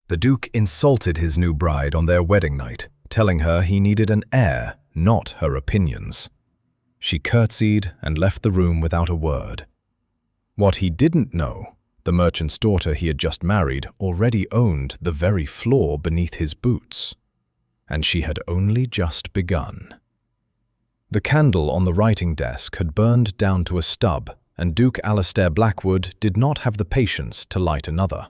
The Duke insulted his new bride on their wedding night, telling her he needed an heir, not her opinions. She curtsied and left the room without a word. What he didn't know, the merchant's daughter he had just married already owned the very floor beneath his boots. And she had only just begun. The candle on the writing desk had burned down to a stub, and Duke Alastair Blackwood did not have the patience to light another.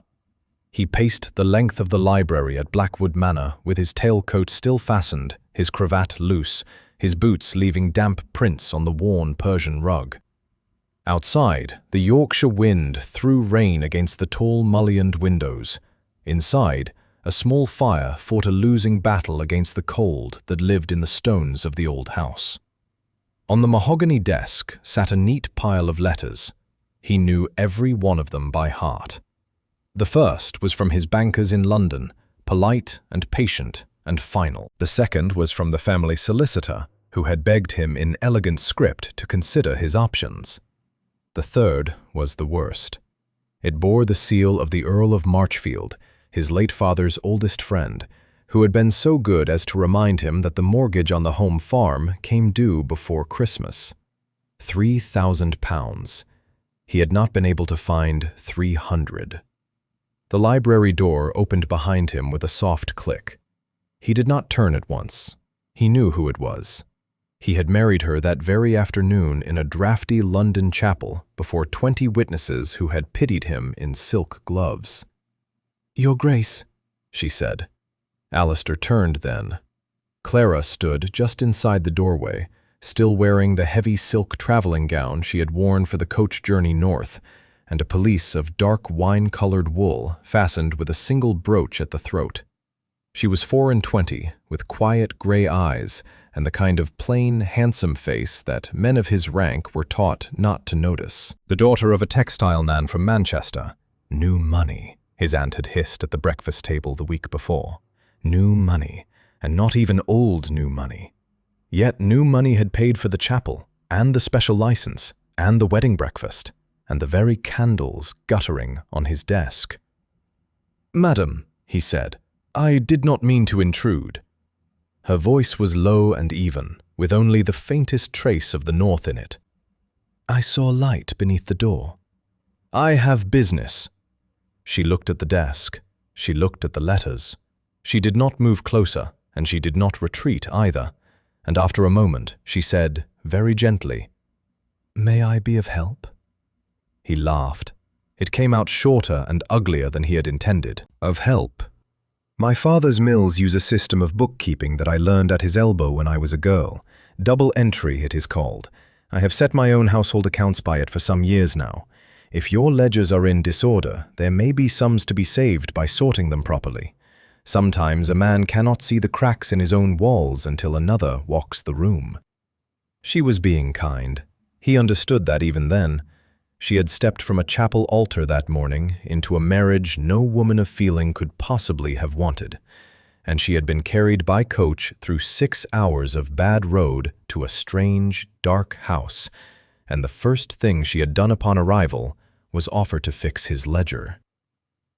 He paced the length of the library at Blackwood Manor with his tailcoat still fastened, his cravat loose, his boots leaving damp prints on the worn Persian rug. Outside, the Yorkshire wind threw rain against the tall mullioned windows. Inside, a small fire fought a losing battle against the cold that lived in the stones of the old house. On the mahogany desk sat a neat pile of letters. He knew every one of them by heart. The first was from his bankers in London, polite and patient and final. The second was from the family solicitor, who had begged him in elegant script to consider his options. The third was the worst. It bore the seal of the Earl of Marchfield, his late father's oldest friend, who had been so good as to remind him that the mortgage on the home farm came due before Christmas. £3,000. He had not been able to find 300. The library door opened behind him with a soft click. He did not turn at once. He knew who it was. He had married her that very afternoon in a drafty London chapel before 20 witnesses who had pitied him in silk gloves. "Your Grace," she said. Alistair turned then. Clara stood just inside the doorway, still wearing the heavy silk traveling gown she had worn for the coach journey north, and a pelisse of dark wine-colored wool fastened with a single brooch at the throat. She was 24, with quiet grey eyes and the kind of plain, handsome face that men of his rank were taught not to notice. The daughter of a textile man from Manchester. New money, his aunt had hissed at the breakfast table the week before. New money, and not even old new money. Yet new money had paid for the chapel, and the special license, and the wedding breakfast, and the very candles guttering on his desk. "Madam," he said, "I did not mean to intrude." Her voice was low and even, with only the faintest trace of the north in it. "I saw light beneath the door. I have business." She looked at the desk. She looked at the letters. She did not move closer, and she did not retreat either, and after a moment she said, very gently, "May I be of help?" He laughed. It came out shorter and uglier than he had intended. "Of help. My father's mills use a system of bookkeeping that I learned at his elbow when I was a girl. Double entry, it is called. I have set my own household accounts by it for some years now. If your ledgers are in disorder, there may be sums to be saved by sorting them properly. Sometimes a man cannot see the cracks in his own walls until another walks the room." She was being kind. He understood that even then. She had stepped from a chapel altar that morning into a marriage no woman of feeling could possibly have wanted, and she had been carried by coach through 6 hours of bad road to a strange, dark house, and the first thing she had done upon arrival was offer to fix his ledger.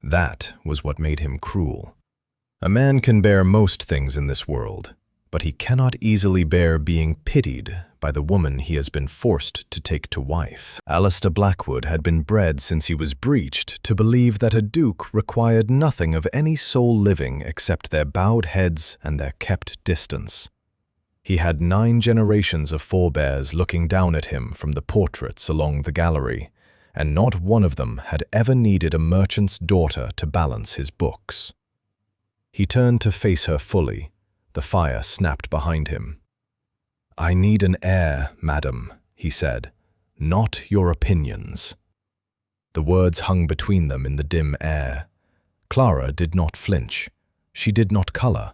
That was what made him cruel. A man can bear most things in this world, but he cannot easily bear being pitied by the woman he has been forced to take to wife. Alistair Blackwood had been bred since he was breeched to believe that a duke required nothing of any soul living except their bowed heads and their kept distance. He had 9 generations of forebears looking down at him from the portraits along the gallery, and not one of them had ever needed a merchant's daughter to balance his books. He turned to face her fully. The fire snapped behind him. "I need an heir, madam," he said, "not your opinions." The words hung between them in the dim air. Clara did not flinch. She did not color.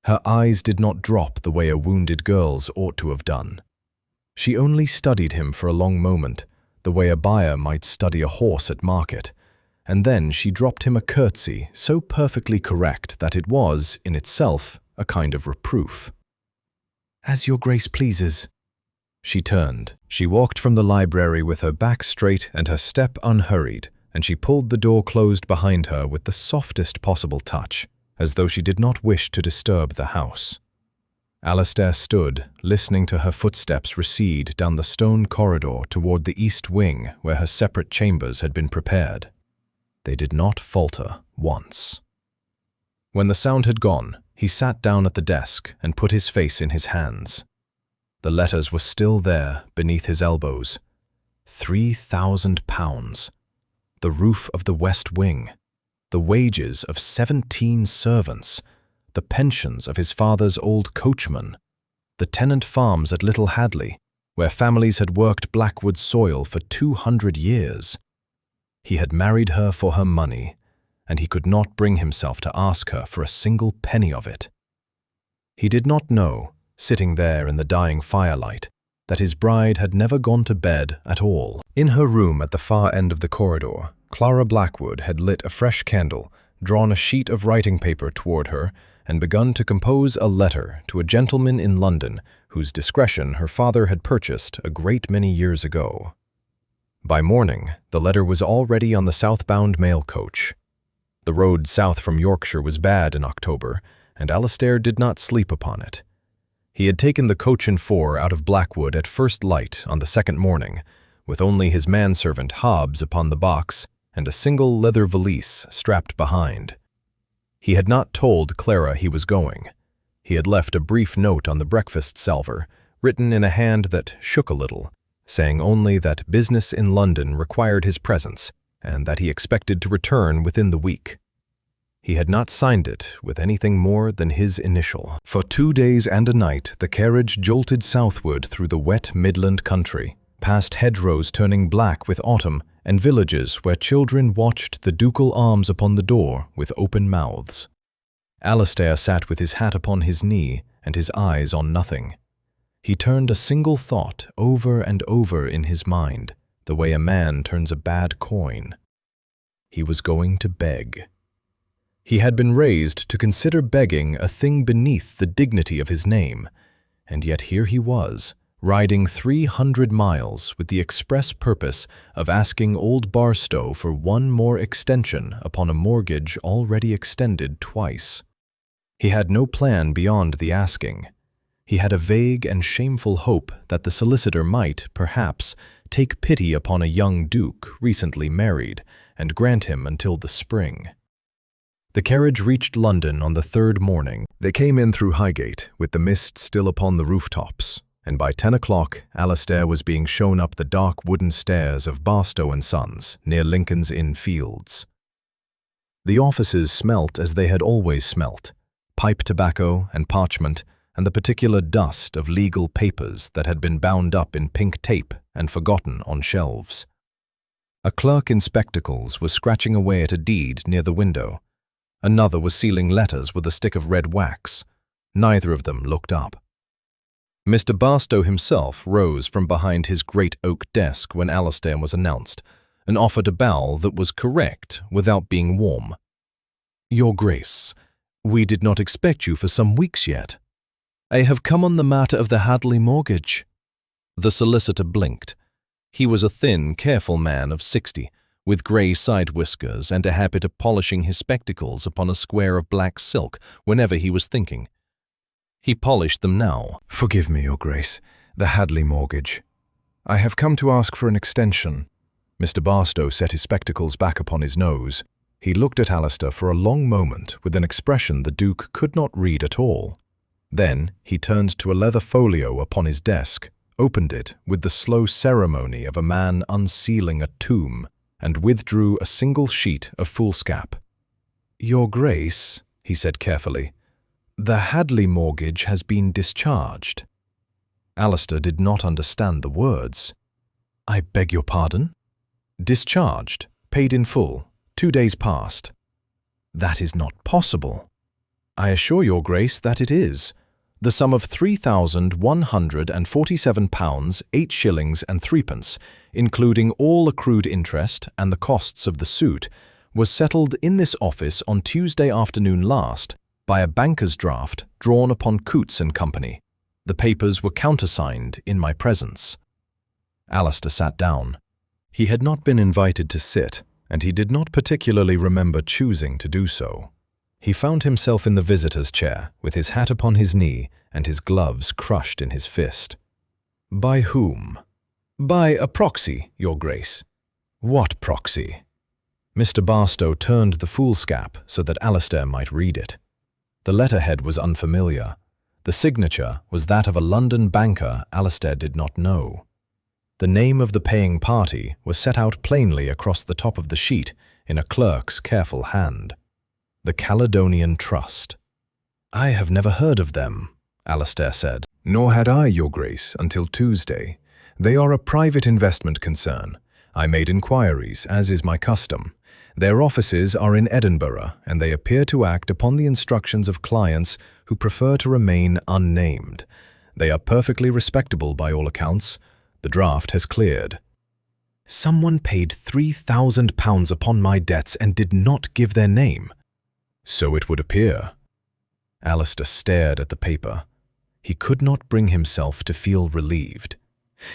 Her eyes did not drop the way a wounded girl's ought to have done. She only studied him for a long moment, the way a buyer might study a horse at market, and then she dropped him a curtsy so perfectly correct that it was, in itself, a kind of reproof. "As your grace pleases." She turned. She walked from the library with her back straight and her step unhurried, and she pulled the door closed behind her with the softest possible touch, as though she did not wish to disturb the house. Alistair stood, listening to her footsteps recede down the stone corridor toward the east wing where her separate chambers had been prepared. They did not falter once. When the sound had gone, he sat down at the desk and put his face in his hands. The letters were still there beneath his elbows. £3,000. The roof of the West Wing. The wages of 17 servants. The pensions of his father's old coachman. The tenant farms at Little Hadley, where families had worked Blackwood soil for 200 years. He had married her for her money, and he could not bring himself to ask her for a single penny of it. He did not know, sitting there in the dying firelight, that his bride had never gone to bed at all. In her room at the far end of the corridor, Clara Blackwood had lit a fresh candle, drawn a sheet of writing paper toward her, and begun to compose a letter to a gentleman in London whose discretion her father had purchased a great many years ago. By morning, the letter was already on the southbound mail coach. The road south from Yorkshire was bad in October, and Alistair did not sleep upon it. He had taken the coach and four out of Blackwood at first light on the second morning, with only his manservant Hobbs upon the box and a single leather valise strapped behind. He had not told Clara he was going. He had left a brief note on the breakfast salver, written in a hand that shook a little, saying only that business in London required his presence and that he expected to return within the week. He had not signed it with anything more than his initial. For 2 days and a night the carriage jolted southward through the wet Midland country, past hedgerows turning black with autumn and villages where children watched the ducal arms upon the door with open mouths. Alistair sat with his hat upon his knee and his eyes on nothing. He turned a single thought over and over in his mind, the way a man turns a bad coin. He was going to beg. He had been raised to consider begging a thing beneath the dignity of his name, and yet here he was, riding 300 miles with the express purpose of asking old Barstow for one more extension upon a mortgage already extended twice. He had no plan beyond the asking. He had a vague and shameful hope that the solicitor might, perhaps, take pity upon a young duke recently married and grant him until the spring. The carriage reached London on the third morning. They came in through Highgate, with the mist still upon the rooftops, and by 10 o'clock Alistair was being shown up the dark wooden stairs of Barstow and Sons, near Lincoln's Inn Fields. The offices smelt as they had always smelt, pipe tobacco and parchment, and the particular dust of legal papers that had been bound up in pink tape and forgotten on shelves. A clerk in spectacles was scratching away at a deed near the window. Another was sealing letters with a stick of red wax. Neither of them looked up. Mr. Barstow himself rose from behind his great oak desk when Alistair was announced, and offered a bow that was correct without being warm. "Your Grace, we did not expect you for some weeks yet. I have come on the matter of the Hadley mortgage." The solicitor blinked. He was a thin, careful man of 60, with grey side whiskers and a habit of polishing his spectacles upon a square of black silk whenever he was thinking. He polished them now. "Forgive me, Your Grace, the Hadley mortgage. I have come to ask for an extension." Mr. Barstow set his spectacles back upon his nose. He looked at Alistair for a long moment with an expression the Duke could not read at all. Then he turned to a leather folio upon his desk, opened it with the slow ceremony of a man unsealing a tomb, and withdrew a single sheet of foolscap. "Your Grace," he said carefully, "the Hadley mortgage has been discharged." Alistair did not understand the words. "I beg your pardon?" "Discharged, paid in full, 2 days past." "That is not possible." "I assure your Grace that it is. The sum of £3,147, 8 shillings and 3 pence, including all accrued interest and the costs of the suit, was settled in this office on Tuesday afternoon last by a banker's draft drawn upon Coutts and Company. The papers were countersigned in my presence." Alistair sat down. He had not been invited to sit, and he did not particularly remember choosing to do so. He found himself in the visitor's chair, with his hat upon his knee and his gloves crushed in his fist. "By whom?" "By a proxy, Your Grace." "What proxy?" Mr. Barstow turned the foolscap so that Alistair might read it. The letterhead was unfamiliar. The signature was that of a London banker Alistair did not know. The name of the paying party was set out plainly across the top of the sheet in a clerk's careful hand. The Caledonian Trust. "I have never heard of them," Alistair said. "Nor had I, Your Grace, until Tuesday. They are a private investment concern. I made inquiries, as is my custom. Their offices are in Edinburgh, and they appear to act upon the instructions of clients who prefer to remain unnamed. They are perfectly respectable by all accounts. The draft has cleared." "Someone paid £3,000 upon my debts and did not give their name." "So it would appear." Alistair stared at the paper. He could not bring himself to feel relieved.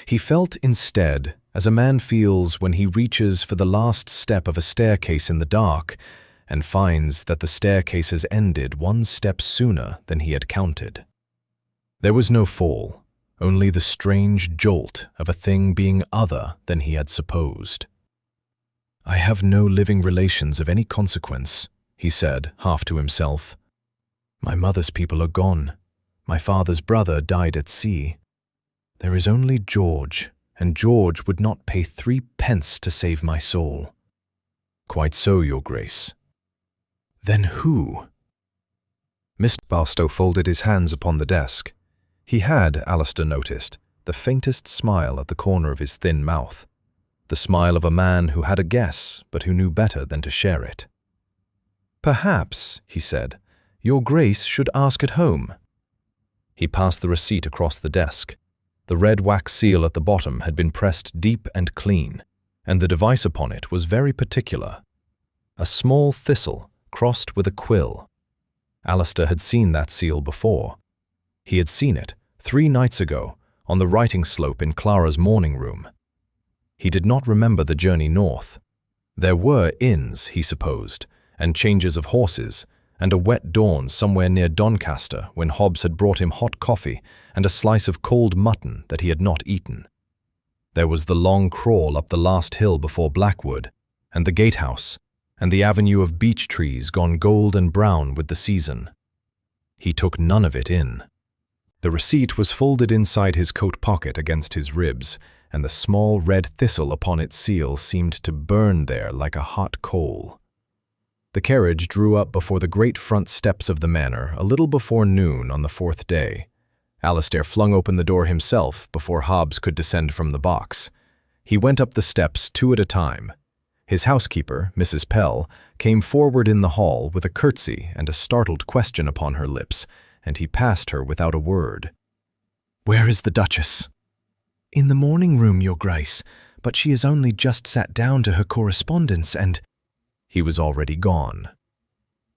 He felt instead as a man feels when he reaches for the last step of a staircase in the dark and finds that the staircase has ended one step sooner than he had counted. There was no fall, only the strange jolt of a thing being other than he had supposed. "I have no living relations of any consequence," he said, half to himself. "My mother's people are gone. My father's brother died at sea. There is only George, and George would not pay 3 pence to save my soul." "Quite so, Your Grace." "Then who?" Mr. Barstow folded his hands upon the desk. He had, Alistair noticed, the faintest smile at the corner of his thin mouth, the smile of a man who had a guess but who knew better than to share it. "Perhaps," he said, "Your Grace should ask at home." He passed the receipt across the desk. The red wax seal at the bottom had been pressed deep and clean, and the device upon it was very particular. A small thistle crossed with a quill. Alistair had seen that seal before. He had seen it 3 nights ago on the writing slope in Clara's morning room. He did not remember the journey north. There were inns, he supposed, and changes of horses, and a wet dawn somewhere near Doncaster when Hobbs had brought him hot coffee and a slice of cold mutton that he had not eaten. There was the long crawl up the last hill before Blackwood, and the gatehouse, and the avenue of beech trees gone gold and brown with the season. He took none of it in. The receipt was folded inside his coat pocket against his ribs, and the small red thistle upon its seal seemed to burn there like a hot coal. The carriage drew up before the great front steps of the manor a little before noon on the 4th day. Alistair flung open the door himself before Hobbs could descend from the box. He went up the steps 2 at a time. His housekeeper, Mrs. Pell, came forward in the hall with a curtsy and a startled question upon her lips, and he passed her without a word. "Where is the Duchess?" "In the morning room, Your Grace, but she has only just sat down to her correspondence and—" He was already gone.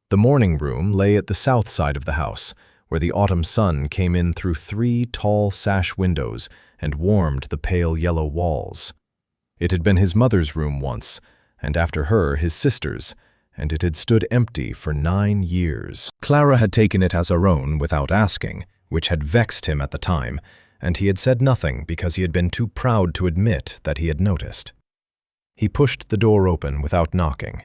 The morning room lay at the south side of the house, where the autumn sun came in through 3 tall sash windows and warmed the pale yellow walls. It had been his mother's room once, and after her his sister's, and it had stood empty for 9 years. Clara had taken it as her own without asking, which had vexed him at the time, and he had said nothing because he had been too proud to admit that he had noticed. He pushed the door open without knocking.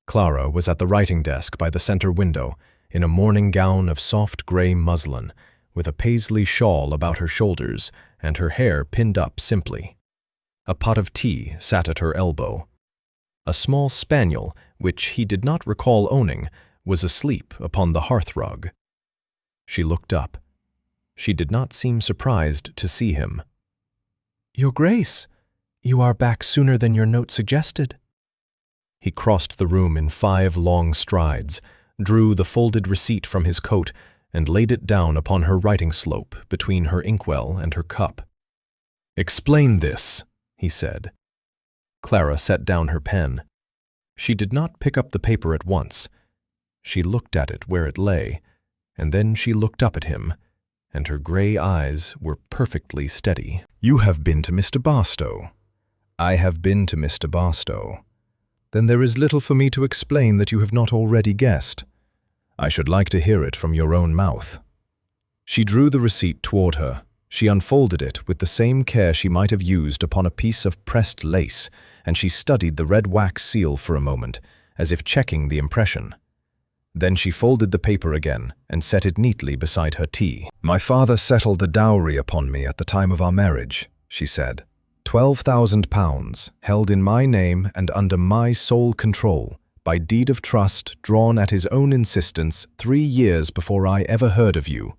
Clara was at the writing desk by the center window, in a morning gown of soft gray muslin, with a paisley shawl about her shoulders and her hair pinned up simply. A pot of tea sat at her elbow. A small spaniel, which he did not recall owning, was asleep upon the hearthrug. She looked up. She did not seem surprised to see him. "Your Grace, you are back sooner than your note suggested." He crossed the room in 5 long strides, drew the folded receipt from his coat, and laid it down upon her writing slope between her inkwell and her cup. "Explain this," he said. Clara set down her pen. She did not pick up the paper at once. She looked at it where it lay, and then she looked up at him, and her gray eyes were perfectly steady. "You have been to Mr. Barstow." "I have been to Mr. Barstow." Then there is little for me to explain that you have not already guessed. I should like to hear it from your own mouth." She drew the receipt toward her. She unfolded it with the same care she might have used upon a piece of pressed lace, and she studied the red wax seal for a moment, as if checking the impression. Then she folded the paper again and set it neatly beside her tea. "My father settled the dowry upon me at the time of our marriage," she said. £12,000, held in my name and under my sole control, by deed of trust drawn at his own insistence 3 years before I ever heard of you.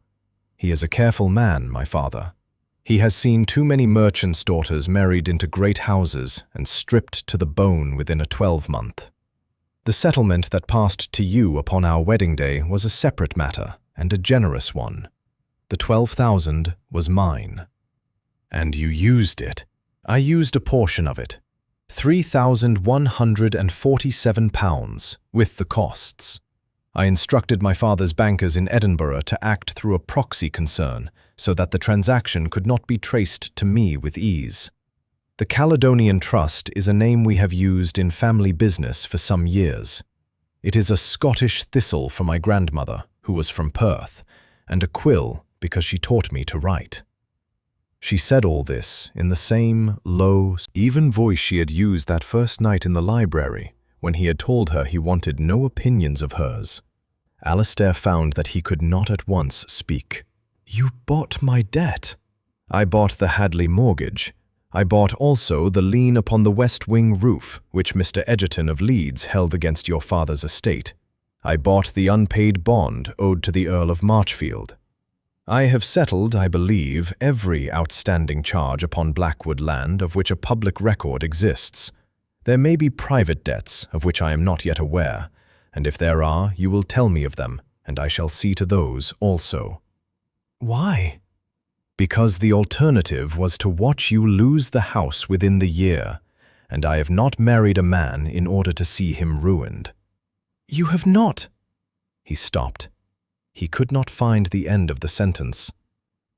He is a careful man, my father. He has seen too many merchants' daughters married into great houses and stripped to the bone within a 12-month. The settlement that passed to you upon our wedding day was a separate matter and a generous one. The 12,000 was mine. And you used it. I used a portion of it. £3,147, with the costs. I instructed my father's bankers in Edinburgh to act through a proxy concern so that the transaction could not be traced to me with ease. The Caledonian Trust is a name we have used in family business for some years. It is a Scottish thistle for my grandmother, who was from Perth, and a quill because she taught me to write. She said all this in the same low, even voice she had used that first night in the library, when he had told her he wanted no opinions of hers. Alastair found that he could not at once speak. "You bought my debt." "I bought the Hadley mortgage. I bought also the lien upon the west wing roof, which Mr. Egerton of Leeds held against your father's estate. I bought the unpaid bond owed to the Earl of Marchfield. I have settled, I believe, every outstanding charge upon Blackwood land of which a public record exists. There may be private debts of which I am not yet aware, and if there are, you will tell me of them, and I shall see to those also." "Why?" "Because the alternative was to watch you lose the house within the year, and I have not married a man in order to see him ruined." "You have not—" He stopped. He could not find the end of the sentence.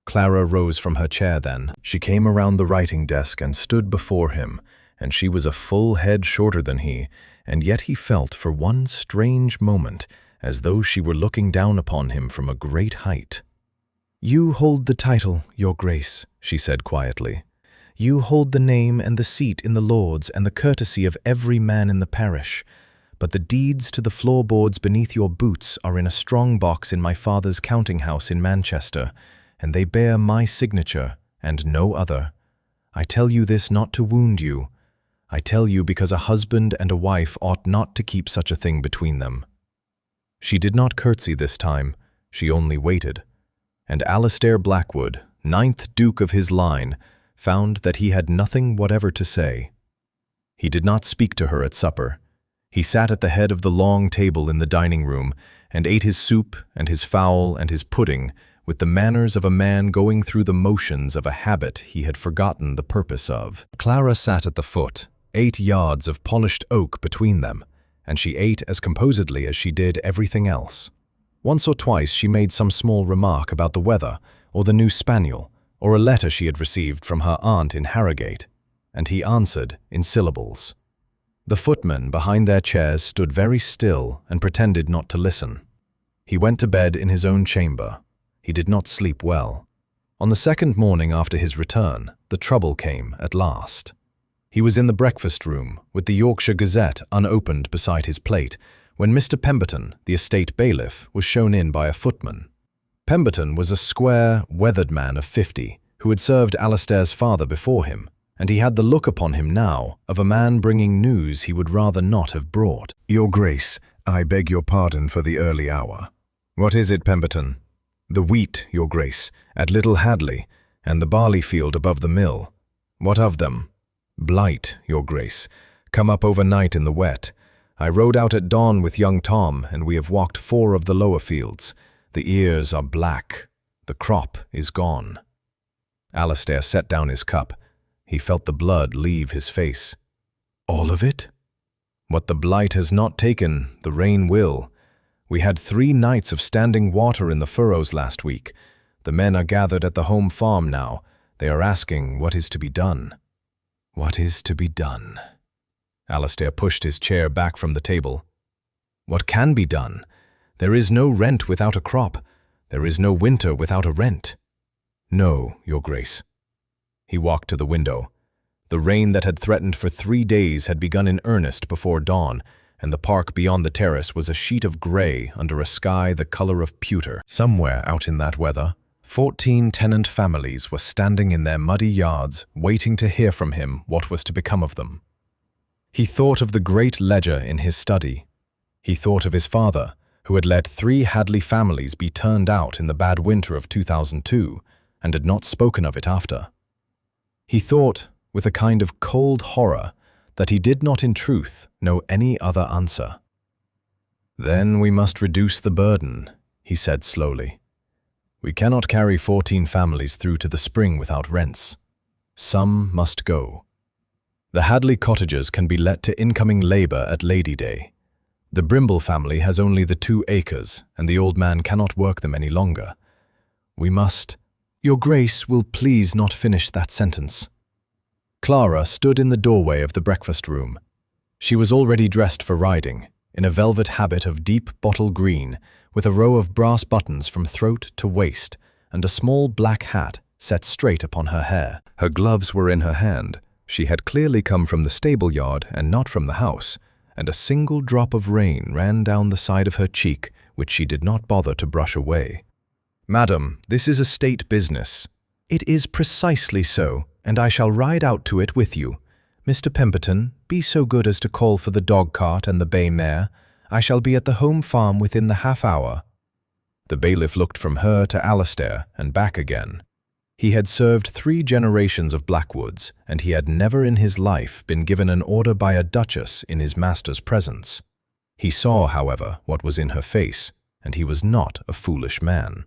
Clara rose from her chair then. She came around the writing desk and stood before him, and she was a full head shorter than he, and yet he felt for one strange moment as though she were looking down upon him from a great height. "You hold the title, Your Grace," she said quietly. "You hold the name and the seat in the Lords and the courtesy of every man in the parish. But the deeds to the floorboards beneath your boots are in a strong box in my father's counting-house in Manchester, and they bear my signature and no other. I tell you this not to wound you. I tell you because a husband and a wife ought not to keep such a thing between them." She did not curtsy this time, she only waited. And Alastair Blackwood, 9th Duke of his line, found that he had nothing whatever to say. He did not speak to her at supper. He sat at the head of the long table in the dining room and ate his soup and his fowl and his pudding with the manners of a man going through the motions of a habit he had forgotten the purpose of. Clara sat at the foot, 8 yards of polished oak between them, and she ate as composedly as she did everything else. Once or twice she made some small remark about the weather, or the new spaniel, or a letter she had received from her aunt in Harrogate, and he answered in syllables. The footmen behind their chairs stood very still and pretended not to listen. He went to bed in his own chamber. He did not sleep well. On the second morning after his return, the trouble came at last. He was in the breakfast room, with the Yorkshire Gazette unopened beside his plate, when Mr. Pemberton, the estate bailiff, was shown in by a footman. Pemberton was a square, weathered man of 50, who had served Alastair's father before him, and he had the look upon him now of a man bringing news he would rather not have brought. "Your Grace, I beg your pardon for the early hour." "What is it, Pemberton?" "The wheat, Your Grace, at Little Hadley, and the barley field above the mill." "What of them?" "Blight, Your Grace, come up overnight in the wet. I rode out at dawn with young Tom, and we have walked 4 of the lower fields. The ears are black. The crop is gone." Alastair set down his cup. He felt the blood leave his face. "All of it?" "What the blight has not taken, the rain will. We had 3 nights of standing water in the furrows last week. The men are gathered at the home farm now. They are asking what is to be done." "What is to be done?" Alastair pushed his chair back from the table. "What can be done? There is no rent without a crop. There is no winter without a rent." "No, Your Grace." He walked to the window. The rain that had threatened for 3 days had begun in earnest before dawn, and the park beyond the terrace was a sheet of grey under a sky the color of pewter. Somewhere out in that weather, 14 tenant families were standing in their muddy yards, waiting to hear from him what was to become of them. He thought of the great ledger in his study. He thought of his father, who had let 3 Hadley families be turned out in the bad winter of 2002, and had not spoken of it after. He thought, with a kind of cold horror, that he did not in truth know any other answer. "Then we must reduce the burden," he said slowly. "We cannot carry 14 families through to the spring without rents. Some must go. The Hadley cottages can be let to incoming labour at Lady Day. The Brimble family has only the 2 acres, and the old man cannot work them any longer. We must—" "Your Grace will please not finish that sentence." Clara stood in the doorway of the breakfast room. She was already dressed for riding, in a velvet habit of deep bottle green, with a row of brass buttons from throat to waist, and a small black hat set straight upon her hair. Her gloves were in her hand. She had clearly come from the stable yard and not from the house, and a single drop of rain ran down the side of her cheek, which she did not bother to brush away. "Madam, this is a state business." "It is precisely so, and I shall ride out to it with you. Mr. Pemberton, be so good as to call for the dog-cart and the bay mare. I shall be at the home farm within the half-hour." The bailiff looked from her to Alastair and back again. He had served 3 generations of Blackwoods, and he had never in his life been given an order by a duchess in his master's presence. He saw, however, what was in her face, and he was not a foolish man.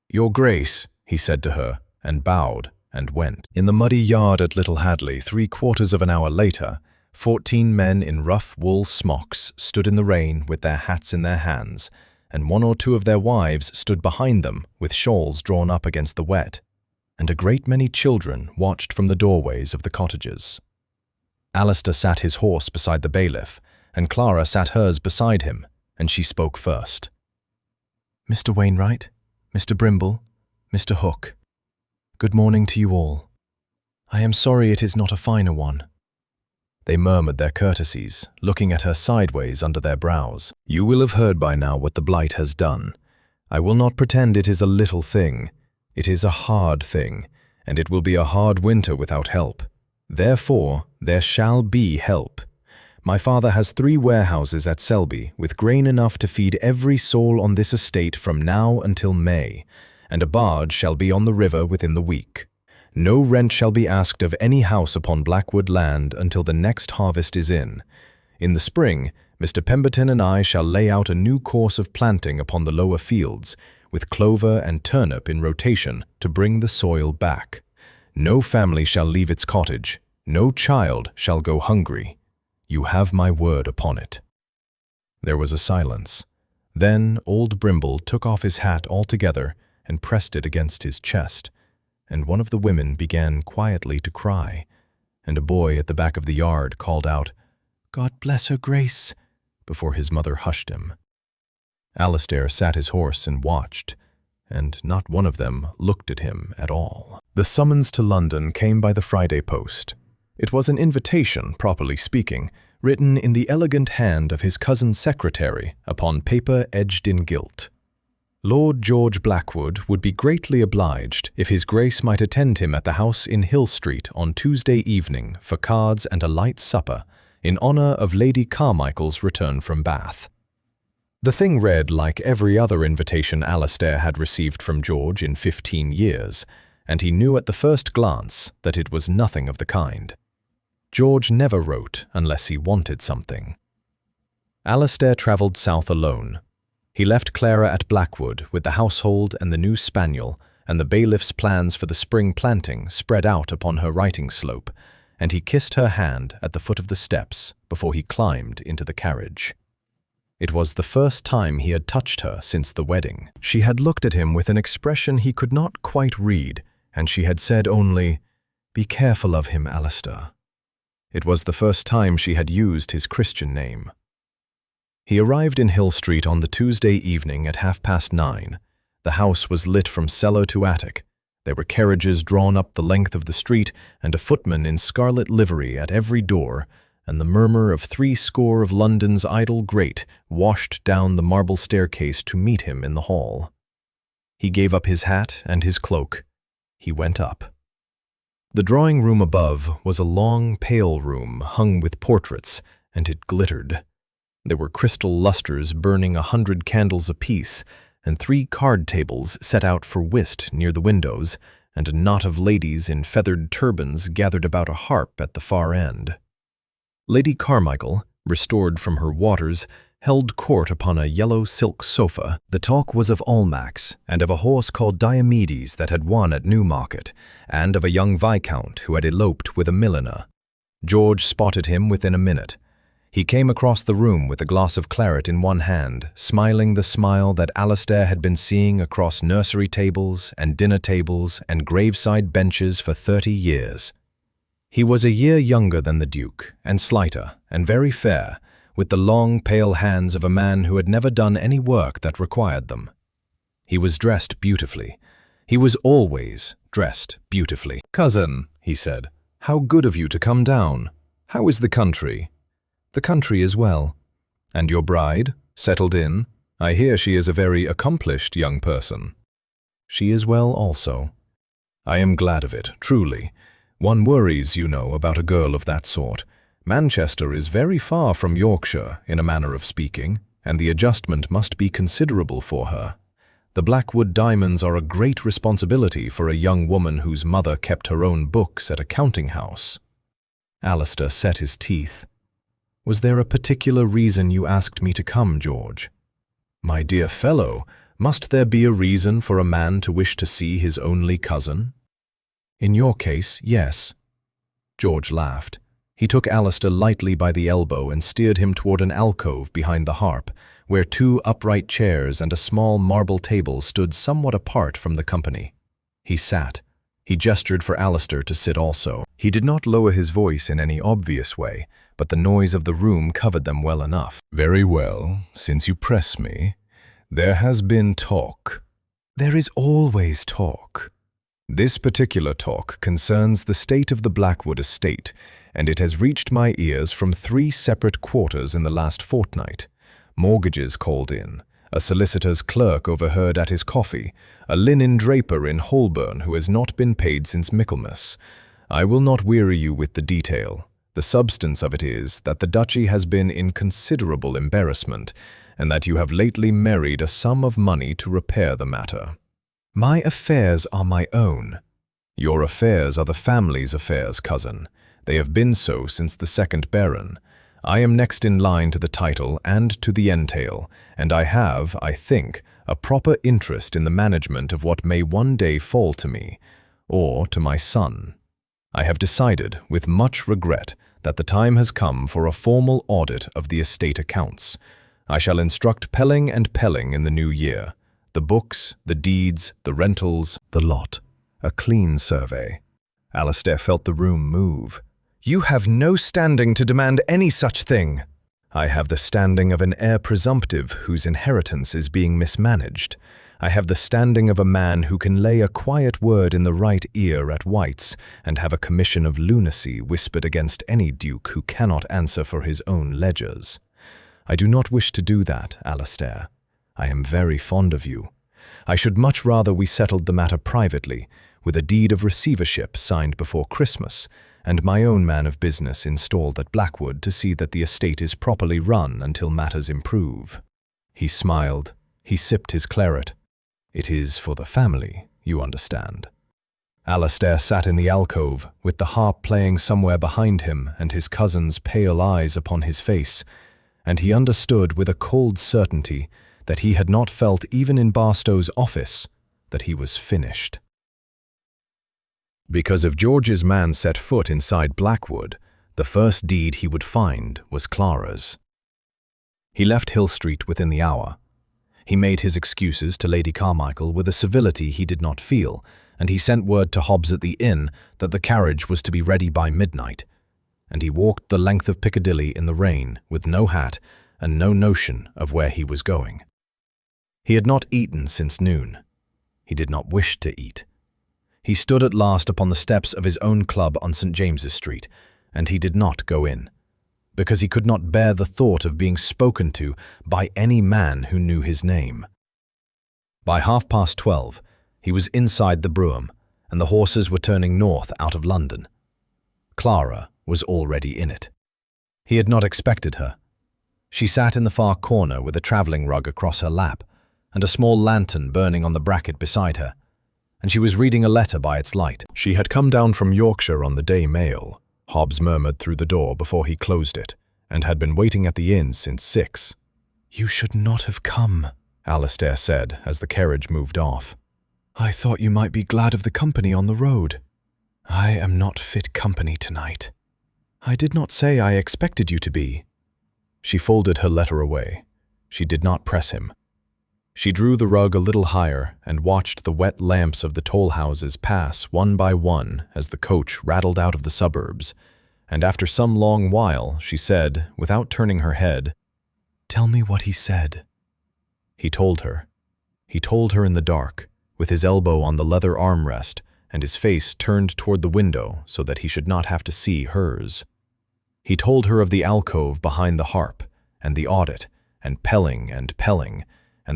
"Your Grace," he said to her, and bowed and went. In the muddy yard at Little Hadley, 3/4 of an hour later, 14 men in rough wool smocks stood in the rain with their hats in their hands, and 1 or 2 of their wives stood behind them with shawls drawn up against the wet, and a great many children watched from the doorways of the cottages. Alastair sat his horse beside the bailiff, and Clara sat hers beside him, and she spoke first. "Mr. Wainwright, Mr. Brimble, Mr. Hook, good morning to you all. I am sorry it is not a finer one." They murmured their courtesies, looking at her sideways under their brows. "You will have heard by now what the blight has done. I will not pretend it is a little thing. It is a hard thing, and it will be a hard winter without help. Therefore, there shall be help. My father has 3 warehouses at Selby, with grain enough to feed every soul on this estate from now until May, and a barge shall be on the river within the week. No rent shall be asked of any house upon Blackwood land until the next harvest is in. In the spring, Mr. Pemberton and I shall lay out a new course of planting upon the lower fields, with clover and turnip in rotation to bring the soil back. No family shall leave its cottage. No child shall go hungry. You have my word upon it." There was a silence. Then old Brimble took off his hat altogether and pressed it against his chest, and one of the women began quietly to cry, and a boy at the back of the yard called out, "God bless her Grace," before his mother hushed him. Alastair sat his horse and watched, and not one of them looked at him at all. The summons to London came by the Friday post. It was an invitation, properly speaking, written in the elegant hand of his cousin's secretary upon paper edged in gilt. Lord George Blackwood would be greatly obliged if his Grace might attend him at the house in Hill Street on Tuesday evening for cards and a light supper, in honour of Lady Carmichael's return from Bath. The thing read like every other invitation Alastair had received from George in 15 years, and he knew at the first glance that it was nothing of the kind. George never wrote unless he wanted something. Alastair travelled south alone. He left Clara at Blackwood with the household and the new spaniel, and the bailiff's plans for the spring planting spread out upon her writing slope, and he kissed her hand at the foot of the steps before he climbed into the carriage. It was the first time he had touched her since the wedding. She had looked at him with an expression he could not quite read, and she had said only, "Be careful of him, Alastair." It was the first time she had used his Christian name. He arrived in Hill Street on the Tuesday evening at 9:30. The house was lit from cellar to attic. There were carriages drawn up the length of the street, and a footman in scarlet livery at every door, and the murmur of 60 of London's idle great washed down the marble staircase to meet him in the hall. He gave up his hat and his cloak. He went up. The drawing-room above was a long, pale room hung with portraits, and it glittered. There were crystal lustres burning 100 candles apiece, and 3 card tables set out for whist near the windows, and a knot of ladies in feathered turbans gathered about a harp at the far end. Lady Carmichael, restored from her waters, held court upon a yellow silk sofa. The talk was of Almack's, and of a horse called Diomedes that had won at Newmarket, and of a young viscount who had eloped with a milliner. George spotted him within a minute. He came across the room with a glass of claret in one hand, smiling the smile that Alastair had been seeing across nursery tables and dinner tables and graveside benches for 30 years. He was a year younger than the Duke, and slighter, and very fair, with the long, pale hands of a man who had never done any work that required them. He was dressed beautifully. He was always dressed beautifully. "Cousin," he said, "how good of you to come down. How is the country?" "The country is well." "And your bride? Settled in? I hear she is a very accomplished young person." "She is well also." "I am glad of it, truly. One worries, you know, about a girl of that sort. Manchester is very far from Yorkshire, in a manner of speaking, and the adjustment must be considerable for her. The Blackwood diamonds are a great responsibility for a young woman whose mother kept her own books at a counting-house." Alastair set his teeth. "Was there a particular reason you asked me to come, George?" "My dear fellow, must there be a reason for a man to wish to see his only cousin?" "In your case, yes." George laughed. He took Alastair lightly by the elbow and steered him toward an alcove behind the harp, where 2 upright chairs and a small marble table stood somewhat apart from the company. He sat. He gestured for Alastair to sit also. He did not lower his voice in any obvious way, but the noise of the room covered them well enough. "Very well, since you press me. There has been talk." "There is always talk." "This particular talk concerns the state of the Blackwood estate, and it has reached my ears from 3 separate quarters in the last fortnight. Mortgages called in, a solicitor's clerk overheard at his coffee, a linen draper in Holborn who has not been paid since Michaelmas. I will not weary you with the detail. The substance of it is that the duchy has been in considerable embarrassment, and that you have lately married a sum of money to repair the matter. My affairs are my own. Your affairs are the family's affairs, cousin. They have been so since the 2nd Baron. I am next in line to the title and to the entail, and I have, I think, a proper interest in the management of what may one day fall to me, or to my son. I have decided, with much regret, that the time has come for a formal audit of the estate accounts. I shall instruct Pelling and Pelling in the new year. The books, the deeds, the rentals, the lot. A clean survey. Alastair felt the room move. "You have no standing to demand any such thing." "I have the standing of an heir presumptive whose inheritance is being mismanaged. I have the standing of a man who can lay a quiet word in the right ear at White's and have a commission of lunacy whispered against any duke who cannot answer for his own ledgers. I do not wish to do that, Alastair. I am very fond of you. I should much rather we settled the matter privately, with a deed of receivership signed before Christmas, and my own man of business installed at Blackwood to see that the estate is properly run until matters improve." He smiled. He sipped his claret. "It is for the family, you understand." Alastair sat in the alcove, with the harp playing somewhere behind him and his cousin's pale eyes upon his face, and he understood with a cold certainty that he had not felt even in Barstow's office that he was finished. Because if George's man set foot inside Blackwood, the first deed he would find was Clara's. He left Hill Street within the hour. He made his excuses to Lady Carmichael with a civility he did not feel, and he sent word to Hobbs at the inn that the carriage was to be ready by midnight. and he walked the length of Piccadilly in the rain with no hat and no notion of where he was going. He had not eaten since noon. He did not wish to eat. He stood at last upon the steps of his own club on St. James's Street, and he did not go in, because he could not bear the thought of being spoken to by any man who knew his name. By 12:30, he was inside the brougham, and the horses were turning north out of London. Clara was already in it. He had not expected her. She sat in the far corner with a travelling rug across her lap, and a small lantern burning on the bracket beside her, and she was reading a letter by its light. She had come down from Yorkshire on the day mail, Hobbs murmured through the door before he closed it, and had been waiting at the inn since 6. "You should not have come," Alistair said as the carriage moved off. "I thought you might be glad of the company on the road. I am not fit company tonight. I did not say I expected you to be." She folded her letter away. She did not press him. She drew the rug a little higher and watched the wet lamps of the toll houses pass one by one as the coach rattled out of the suburbs, and after some long while she said, without turning her head, "Tell me what he said." He told her. He told her in the dark, with his elbow on the leather armrest and his face turned toward the window so that he should not have to see hers. He told her of the alcove behind the harp, and the audit, and Pelling, and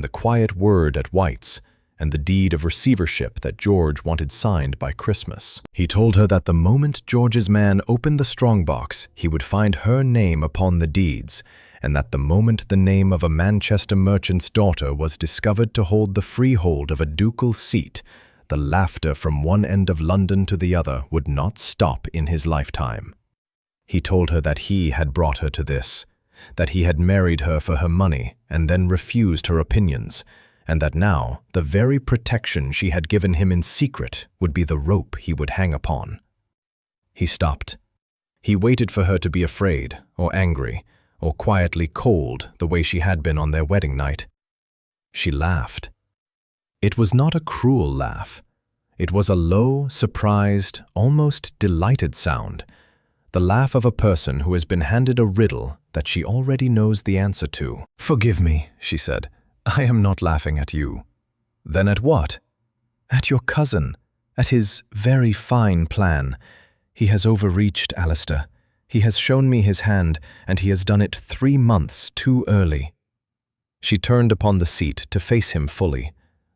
the quiet word at White's, and the deed of receivership that George wanted signed by Christmas. He told her that the moment George's man opened the strongbox, he would find her name upon the deeds, and that the moment the name of a Manchester merchant's daughter was discovered to hold the freehold of a ducal seat, the laughter from one end of London to the other would not stop in his lifetime. He told her that he had brought her to this, that he had married her for her money and then refused her opinions, and that now the very protection she had given him in secret would be the rope he would hang upon. He stopped. He waited for her to be afraid, or angry, or quietly cold the way she had been on their wedding night. She laughed. It was not a cruel laugh. It was a low, surprised, almost delighted sound, the laugh of a person who has been handed a riddle that she already knows the answer to. "Forgive me," she said. "I am not laughing at you." "Then at what?" "At your cousin, at his very fine plan. He has overreached, Alistair. He has shown me his hand, and he has done it 3 months too early." She turned upon the seat to face him fully.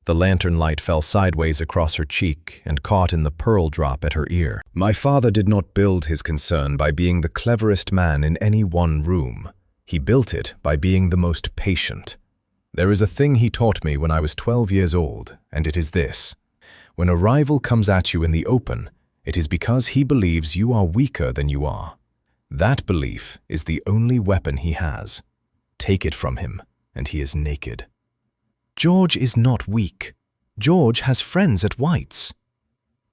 The lantern light fell sideways across her cheek and caught in the pearl drop at her ear. "My father did not build his concern by being the cleverest man in any one room. He built it by being the most patient. There is a thing he taught me when I was 12 years old, and it is this. When a rival comes at you in the open, it is because he believes you are weaker than you are. That belief is the only weapon he has. Take it from him, and he is naked." "George is not weak. George has friends at White's."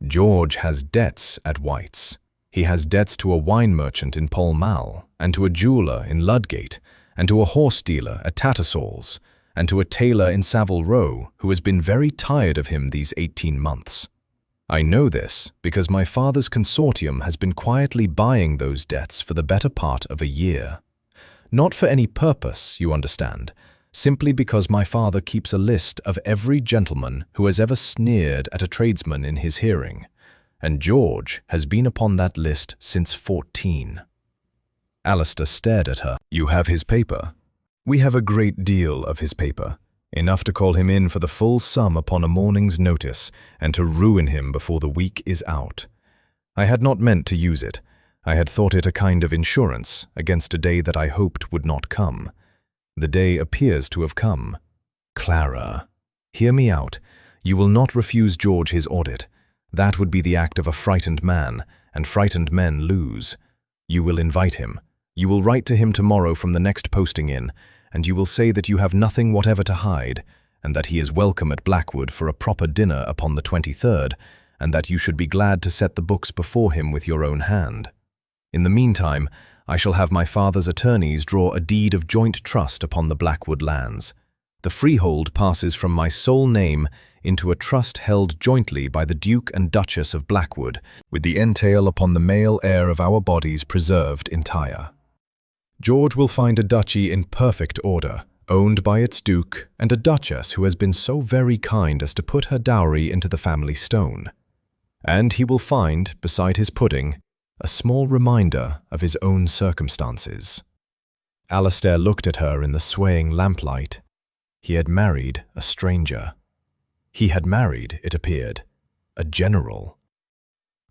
"George has debts at White's. He has debts to a wine merchant in Pall Mall, and to a jeweller in Ludgate, and to a horse dealer at Tattersall's, and to a tailor in Savile Row who has been very tired of him these 18 months. I know this because my father's consortium has been quietly buying those debts for the better part of a year. Not for any purpose, you understand, simply because my father keeps a list of every gentleman who has ever sneered at a tradesman in his hearing, and George has been upon that list since 14. Alistair stared at her. "You have his paper?" "We have a great deal of his paper, enough to call him in for the full sum upon a morning's notice, and to ruin him before the week is out. I had not meant to use it. I had thought it a kind of insurance against a day that I hoped would not come. The day appears to have come. Clara, hear me out. You will not refuse George his audit. That would be the act of a frightened man, and frightened men lose. You will invite him. You will write to him tomorrow from the next posting in, and you will say that you have nothing whatever to hide, and that he is welcome at Blackwood for a proper dinner upon the 23rd, and that you should be glad to set the books before him with your own hand. In the meantime, I shall have my father's attorneys draw a deed of joint trust upon the Blackwood lands. The freehold passes from my sole name into a trust held jointly by the Duke and Duchess of Blackwood, with the entail upon the male heir of our bodies preserved entire. George will find a duchy in perfect order, owned by its duke, and a duchess who has been so very kind as to put her dowry into the family stone. And he will find, beside his pudding, a small reminder of his own circumstances. Alastair looked at her in the swaying lamplight. He had married a stranger. He had married, it appeared, a general.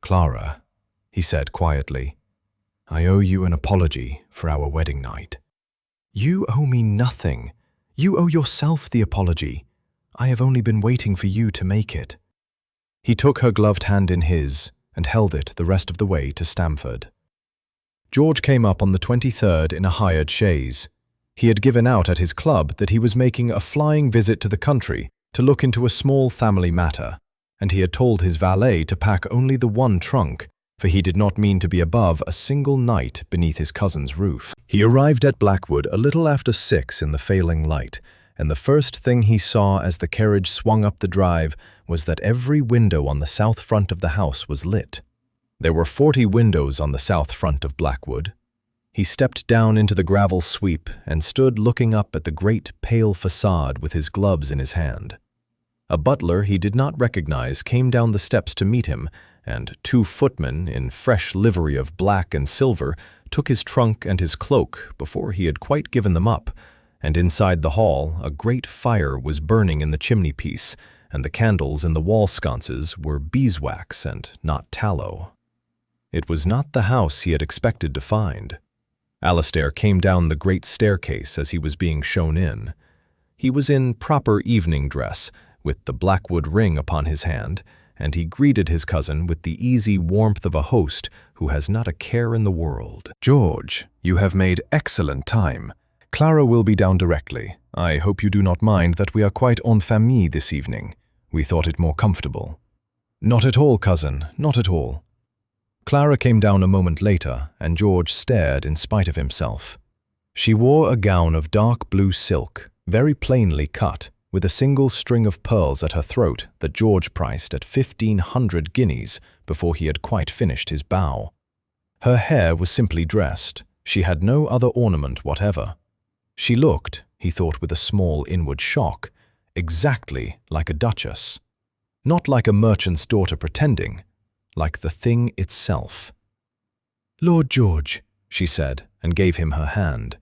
"Clara," he said quietly, "I owe you an apology for our wedding night." "You owe me nothing. You owe yourself the apology. I have only been waiting for you to make it." He took her gloved hand in his and held it the rest of the way to Stamford. George came up on the 23rd in a hired chaise. He had given out at his club that he was making a flying visit to the country to look into a small family matter, and he had told his valet to pack only the one trunk, for he did not mean to be above a single night beneath his cousin's roof. He arrived at Blackwood a little after 6 in the failing light, and the first thing he saw as the carriage swung up the drive was that every window on the south front of the house was lit. There were 40 windows on the south front of Blackwood. He stepped down into the gravel sweep and stood looking up at the great pale facade with his gloves in his hand. A butler he did not recognize came down the steps to meet him, and 2 footmen in fresh livery of black and silver took his trunk and his cloak before he had quite given them up, and inside the hall a great fire was burning in the chimney-piece, and the candles in the wall sconces were beeswax and not tallow. It was not the house he had expected to find. Alastair came down the great staircase as he was being shown in. He was in proper evening dress, with the Blackwood ring upon his hand, and he greeted his cousin with the easy warmth of a host who has not a care in the world. "George, you have made excellent time. Clara will be down directly. I hope you do not mind that we are quite en famille this evening. We thought it more comfortable." "Not at all, cousin, not at all." Clara came down a moment later, and George stared in spite of himself. She wore a gown of dark blue silk, very plainly cut, with a single string of pearls at her throat that George priced at 1,500 guineas before he had quite finished his bow. Her hair was simply dressed. She had no other ornament whatever. She looked, he thought with a small inward shock, exactly like a duchess. Not like a merchant's daughter pretending, like the thing itself. "Lord George," she said, and gave him her hand.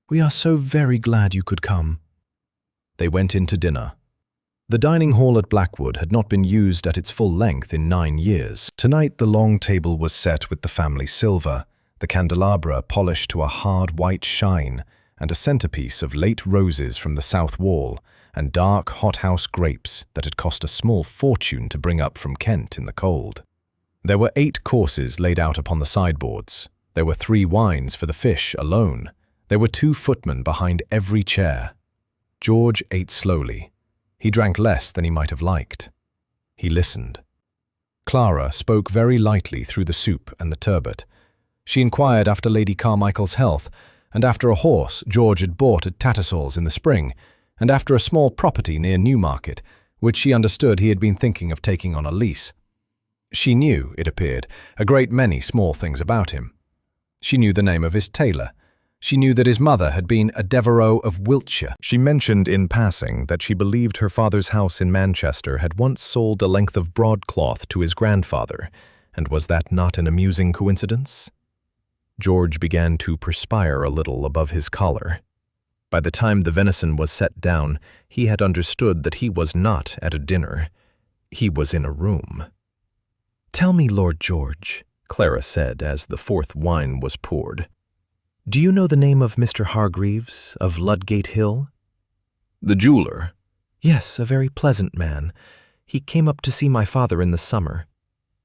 "We are so very glad you could come." They went in to dinner. The dining hall at Blackwood had not been used at its full length in 9 years. Tonight the long table was set with the family silver, the candelabra polished to a hard white shine, and a centerpiece of late roses from the south wall, and dark hothouse grapes that had cost a small fortune to bring up from Kent in the cold. There were 8 courses laid out upon the sideboards. There were 3 wines for the fish alone. There were 2 footmen behind every chair. George ate slowly. He drank less than he might have liked. He listened. Clara spoke very lightly through the soup and the turbot. She inquired after Lady Carmichael's health, and after a horse George had bought at Tattersall's in the spring, and after a small property near Newmarket, which she understood he had been thinking of taking on a lease. She knew, it appeared, a great many small things about him. She knew the name of his tailor. She knew that his mother had been a Devereux of Wiltshire. She mentioned in passing that she believed her father's house in Manchester had once sold a length of broadcloth to his grandfather, and was that not an amusing coincidence? George began to perspire a little above his collar. By the time the venison was set down, he had understood that he was not at a dinner. He was in a room. "Tell me, Lord George," Clara said as the 4th wine was poured, "do you know the name of Mr. Hargreaves of Ludgate Hill?" "The jeweler?" "Yes, a very pleasant man. He came up to see my father in the summer.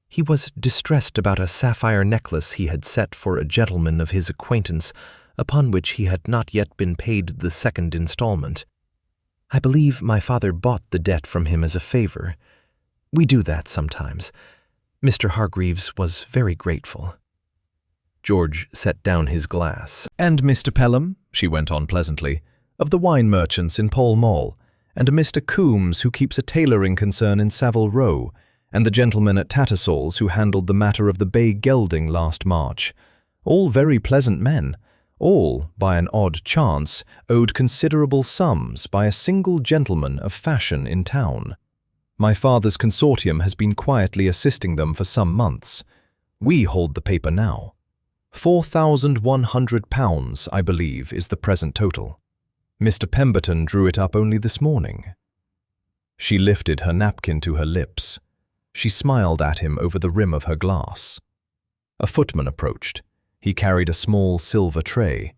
He was distressed about a sapphire necklace he had set for a gentleman of his acquaintance, upon which he had not yet been paid the 2nd installment. I believe my father bought the debt from him as a favor. We do that sometimes. Mr. Hargreaves was very grateful." George set down his glass. "And Mr. Pelham," she went on pleasantly, "of the wine merchants in Pall Mall, and a Mr. Coombs who keeps a tailoring concern in Savile Row, and the gentleman at Tattersall's who handled the matter of the bay gelding last March. All very pleasant men, all, by an odd chance, owed considerable sums by a single gentleman of fashion in town. My father's consortium has been quietly assisting them for some months. We hold the paper now. £4,100, I believe, is the present total. Mr. Pemberton drew it up only this morning. She lifted her napkin to her lips. She smiled at him over the rim of her glass. A footman approached. He carried a small silver tray.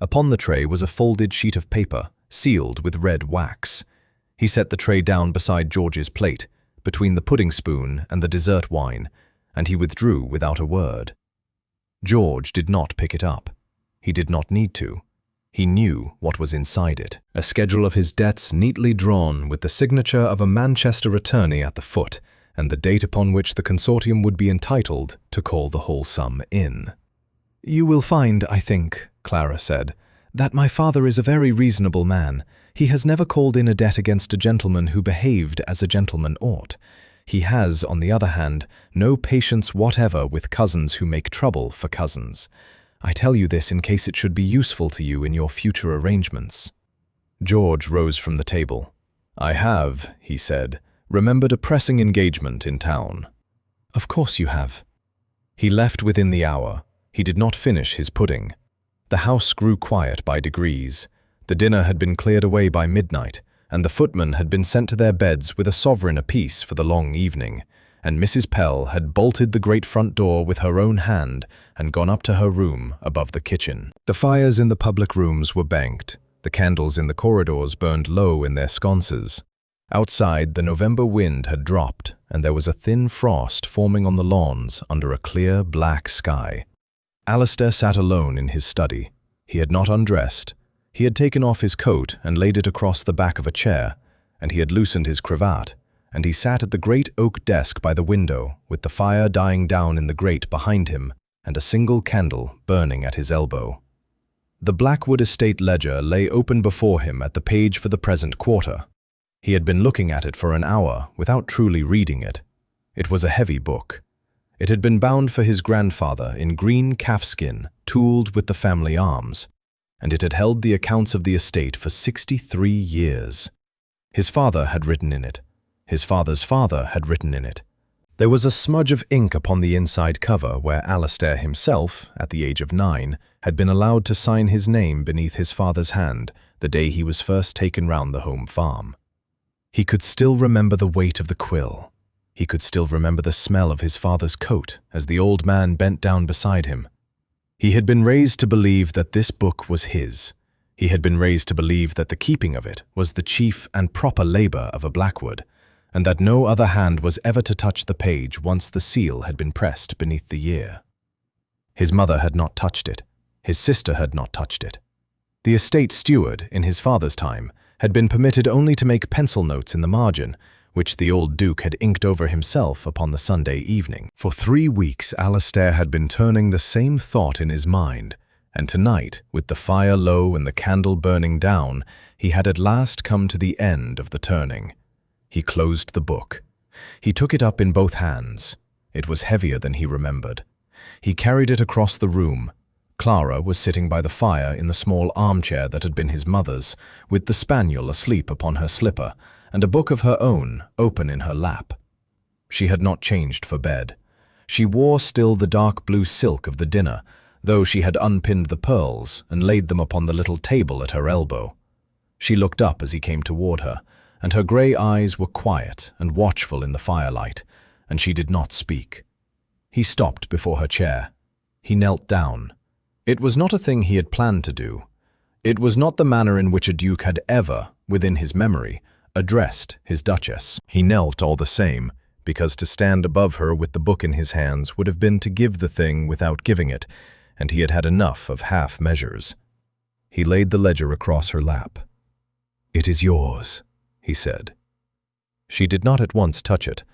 Upon the tray was a folded sheet of paper, sealed with red wax. He set the tray down beside George's plate, between the pudding spoon and the dessert wine, and he withdrew without a word. George did not pick it up. He did not need to. He knew what was inside it. A schedule of his debts neatly drawn with the signature of a Manchester attorney at the foot, and the date upon which the consortium would be entitled to call the whole sum in. "You will find, I think," Clara said, "that my father is a very reasonable man. He has never called in a debt against a gentleman who behaved as a gentleman ought. He has, on the other hand, no patience whatever with cousins who make trouble for cousins. I tell you this in case it should be useful to you in your future arrangements." George rose from the table. "I have," he said, "remembered a pressing engagement in town." "Of course you have." He left within the hour. He did not finish his pudding. The house grew quiet by degrees. The dinner had been cleared away by midnight, and the footmen had been sent to their beds with a sovereign apiece for the long evening, and Mrs. Pell had bolted the great front door with her own hand and gone up to her room above the kitchen. The fires in the public rooms were banked. The candles in the corridors burned low in their sconces. Outside, the November wind had dropped, and there was a thin frost forming on the lawns under a clear, black sky. Alistair sat alone in his study. He had not undressed. He had taken off his coat and laid it across the back of a chair, and he had loosened his cravat, and he sat at the great oak desk by the window, with the fire dying down in the grate behind him, and a single candle burning at his elbow. The Blackwood Estate ledger lay open before him at the page for the present quarter. He had been looking at it for an hour without truly reading it. It was a heavy book. It had been bound for his grandfather in green calfskin, tooled with the family arms, and it had held the accounts of the estate for 63 years. His father had written in it. His father's father had written in it. There was a smudge of ink upon the inside cover where Alistair himself, at the age of 9, had been allowed to sign his name beneath his father's hand the day he was first taken round the home farm. He could still remember the weight of the quill. He could still remember the smell of his father's coat as the old man bent down beside him. He had been raised to believe that this book was his. He had been raised to believe that the keeping of it was the chief and proper labor of a Blackwood, and that no other hand was ever to touch the page once the seal had been pressed beneath the year. His mother had not touched it. His sister had not touched it. The estate steward, in his father's time, had been permitted only to make pencil notes in the margin, which the old Duke had inked over himself upon the Sunday evening. For 3 weeks Alistair had been turning the same thought in his mind, and tonight, with the fire low and the candle burning down, he had at last come to the end of the turning. He closed the book. He took it up in both hands. It was heavier than he remembered. He carried it across the room. Clara was sitting by the fire in the small armchair that had been his mother's, with the spaniel asleep upon her slipper, and a book of her own open in her lap. She had not changed for bed. She wore still the dark blue silk of the dinner, though she had unpinned the pearls and laid them upon the little table at her elbow. She looked up as he came toward her, and her grey eyes were quiet and watchful in the firelight, and she did not speak. He stopped before her chair. He knelt down. It was not a thing he had planned to do. It was not the manner in which a duke had ever, within his memory, addressed his duchess. He knelt all the same, because to stand above her with the book in his hands would have been to give the thing without giving it, and he had had enough of half measures. He laid the ledger across her lap. "It is yours," he said. She did not at once touch it.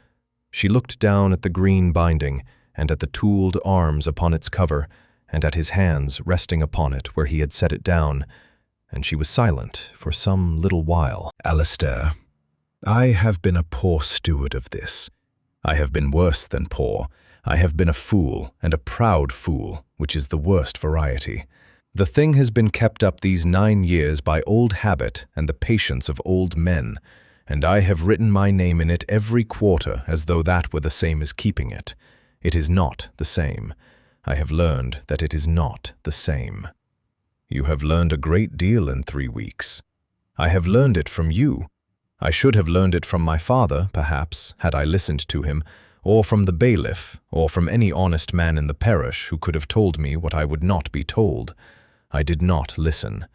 She looked down at the green binding, and at the tooled arms upon its cover, and at his hands resting upon it where he had set it down, and she was silent for some little while. Alistair, I have been a poor steward of this. I have been worse than poor. I have been a fool, and a proud fool, which is the worst variety. The thing has been kept up these 9 years by old habit and the patience of old men, and I have written my name in it every quarter as though that were the same as keeping it. It is not the same. I have learned that it is not the same. You have learned a great deal in 3 weeks. I have learned it from you. I should have learned it from my father, perhaps, had I listened to him, or from the bailiff, or from any honest man in the parish who could have told me what I would not be told. I did not listen.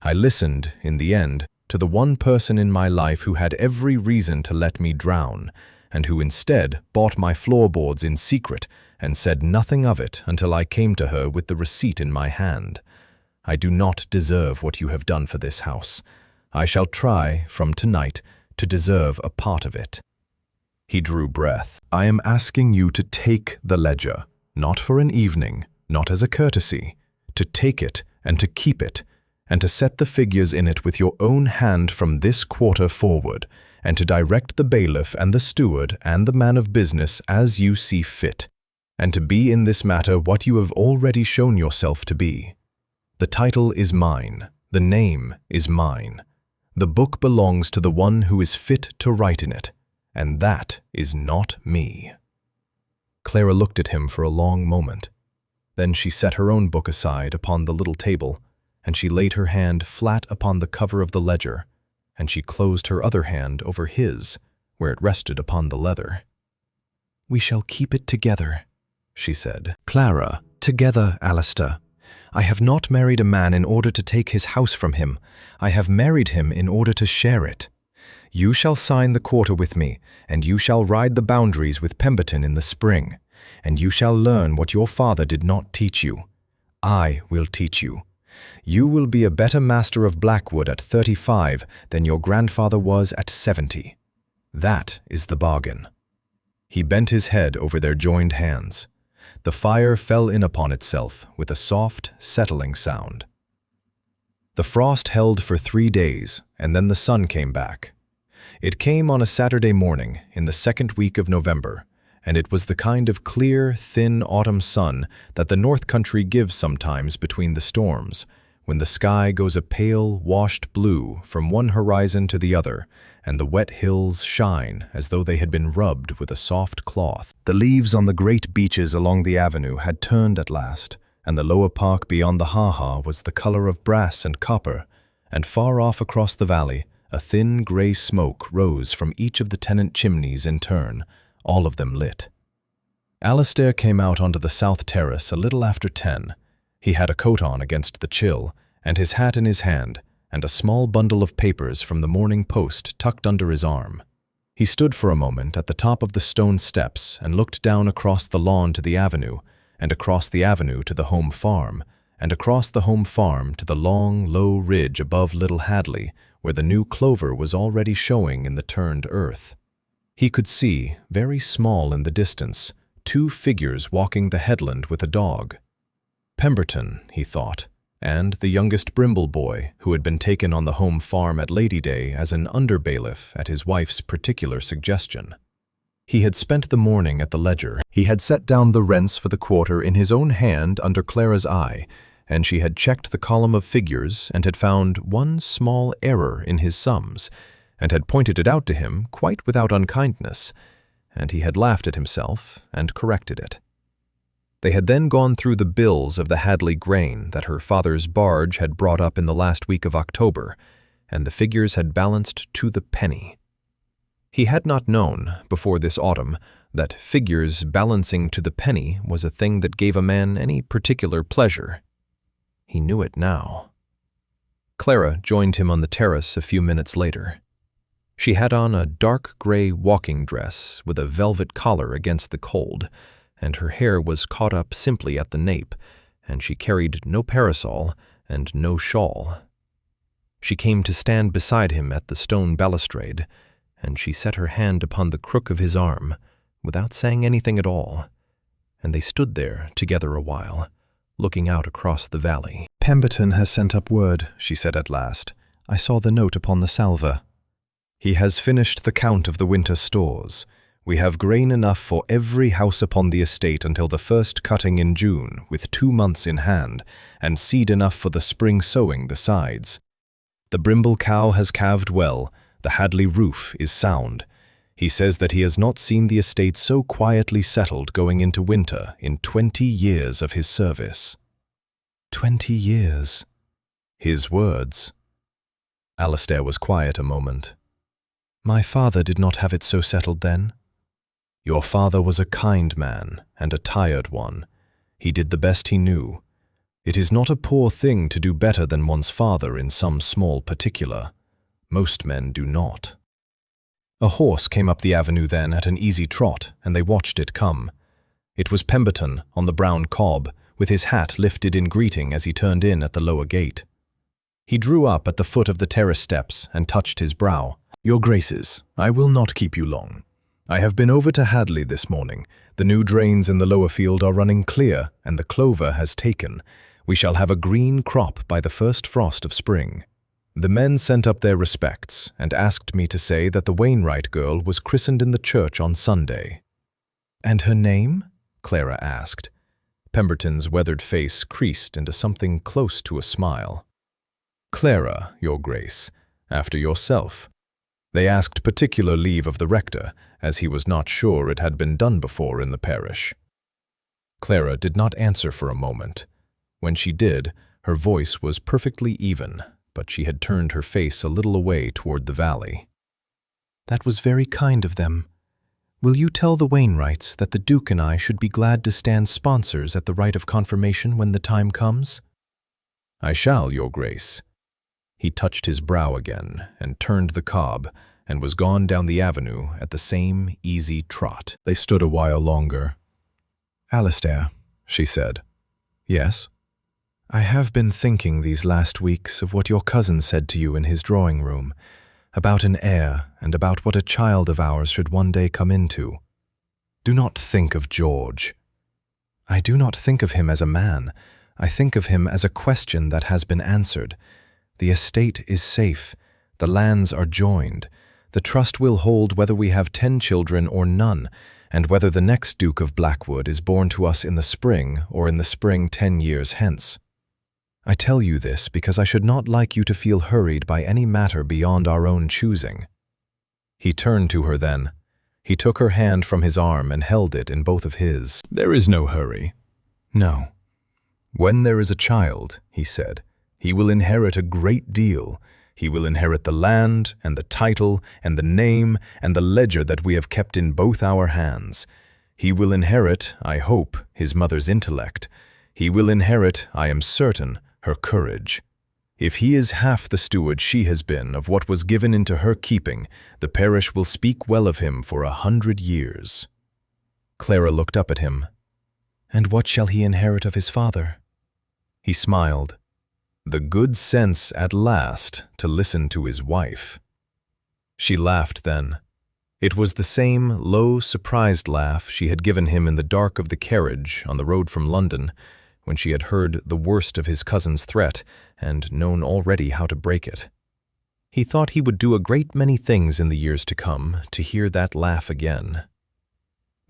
I listened, in the end, to the one person in my life who had every reason to let me drown, and who instead bought my floorboards in secret and said nothing of it until I came to her with the receipt in my hand. I do not deserve what you have done for this house. I shall try, from tonight, to deserve a part of it." He drew breath. "I am asking you to take the ledger, not for an evening, not as a courtesy, to take it and to keep it, and to set the figures in it with your own hand from this quarter forward, and to direct the bailiff and the steward and the man of business as you see fit, and to be in this matter what you have already shown yourself to be. The title is mine, the name is mine. The book belongs to the one who is fit to write in it, and that is not me." Clara looked at him for a long moment. Then she set her own book aside upon the little table, and she laid her hand flat upon the cover of the ledger, and she closed her other hand over his, where it rested upon the leather. "We shall keep it together," she said. "Clara, together, Alistair. I have not married a man in order to take his house from him. I have married him in order to share it. You shall sign the quarter with me, and you shall ride the boundaries with Pemberton in the spring, and you shall learn what your father did not teach you. I will teach you. You will be a better master of Blackwood at 35 than your grandfather was at 70. That is the bargain." He bent his head over their joined hands. The fire fell in upon itself with a soft, settling sound. The frost held for 3 days, and then the sun came back. It came on a Saturday morning in the 2nd week of November, and it was the kind of clear, thin autumn sun that the North Country gives sometimes between the storms, when the sky goes a pale, washed blue from one horizon to the other, and the wet hills shine as though they had been rubbed with a soft cloth. The leaves on the great beeches along the avenue had turned at last, and the lower park beyond the ha-ha was the color of brass and copper, and far off across the valley, a thin grey smoke rose from each of the tenant chimneys in turn, all of them lit. Alistair came out onto the south terrace a little after 10. He had a coat on against the chill, and his hat in his hand, and a small bundle of papers from the Morning Post tucked under his arm. He stood for a moment at the top of the stone steps and looked down across the lawn to the avenue, and across the avenue to the home farm, and across the home farm to the long, low ridge above Little Hadley, where the new clover was already showing in the turned earth. He could see, very small in the distance, 2 figures walking the headland with a dog. Pemberton, he thought, and the youngest Brimble boy, who had been taken on the home farm at Lady Day as an under-bailiff at his wife's particular suggestion. He had spent the morning at the ledger. He had set down the rents for the quarter in his own hand under Clara's eye, and she had checked the column of figures and had found one small error in his sums, and had pointed it out to him quite without unkindness, and he had laughed at himself and corrected it. They had then gone through the bills of the Hadley grain that her father's barge had brought up in the last week of October, and the figures had balanced to the penny. He had not known, before this autumn, that figures balancing to the penny was a thing that gave a man any particular pleasure. He knew it now. Clara joined him on the terrace a few minutes later. She had on a dark gray walking dress with a velvet collar against the cold, and her hair was caught up simply at the nape, and she carried no parasol and no shawl. She came to stand beside him at the stone balustrade, and she set her hand upon the crook of his arm, without saying anything at all, and they stood there together a while, looking out across the valley. Pemberton has sent up word, she said at last. I saw the note upon the salver. He has finished the count of the winter stores. We have grain enough for every house upon the estate until the first cutting in June, with 2 months in hand, and seed enough for the spring sowing besides. The Brimble cow has calved well, the Hadley roof is sound. He says that he has not seen the estate so quietly settled going into winter in 20 years of his service. 20 years. His words. Alastair was quiet a moment. My father did not have it so settled then. Your father was a kind man and a tired one. He did the best he knew. It is not a poor thing to do better than one's father in some small particular. Most men do not. A horse came up the avenue then at an easy trot, and they watched it come. It was Pemberton on the brown cob, with his hat lifted in greeting as he turned in at the lower gate. He drew up at the foot of the terrace steps and touched his brow. Your Graces, I will not keep you long. I have been over to Hadley this morning. The new drains in the lower field are running clear, and the clover has taken. We shall have a green crop by the first frost of spring. The men sent up their respects and asked me to say that the Wainwright girl was christened in the church on Sunday. And her name? Clara asked. Pemberton's weathered face creased into something close to a smile. Clara, Your Grace, after yourself. They asked particular leave of the rector, as he was not sure it had been done before in the parish. Clara did not answer for a moment. When she did, her voice was perfectly even, but she had turned her face a little away toward the valley. That was very kind of them. Will you tell the Wainwrights that the Duke and I should be glad to stand sponsors at the rite of confirmation when the time comes? I shall, Your Grace. He touched his brow again and turned the cob and was gone down the avenue at the same easy trot. They stood a while longer. Alastair, she said. Yes? I have been thinking these last weeks of what your cousin said to you in his drawing-room, about an heir and about what a child of ours should one day come into. Do not think of George. I do not think of him as a man. I think of him as a question that has been answered. The estate is safe. The lands are joined. The trust will hold whether we have 10 children or none, and whether the next Duke of Blackwood is born to us in the spring or in the spring 10 years hence. I tell you this because I should not like you to feel hurried by any matter beyond our own choosing. He turned to her then. He took her hand from his arm and held it in both of his. There is no hurry. No. When there is a child, he said, he will inherit a great deal. He will inherit the land and the title and the name and the ledger that we have kept in both our hands. He will inherit, I hope, his mother's intellect. He will inherit, I am certain, her courage. If he is half the steward she has been of what was given into her keeping, the parish will speak well of him for 100 years. Clara looked up at him. And what shall he inherit of his father? He smiled. The good sense at last to listen to his wife. She laughed then. It was the same low, surprised laugh she had given him in the dark of the carriage on the road from London, when she had heard the worst of his cousin's threat and known already how to break it. He thought he would do a great many things in the years to come to hear that laugh again.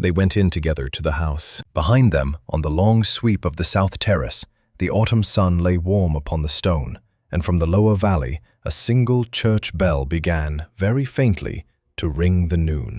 They went in together to the house. Behind them, on the long sweep of the south terrace, the autumn sun lay warm upon the stone, and from the lower valley a single church bell began, very faintly, to ring the noon.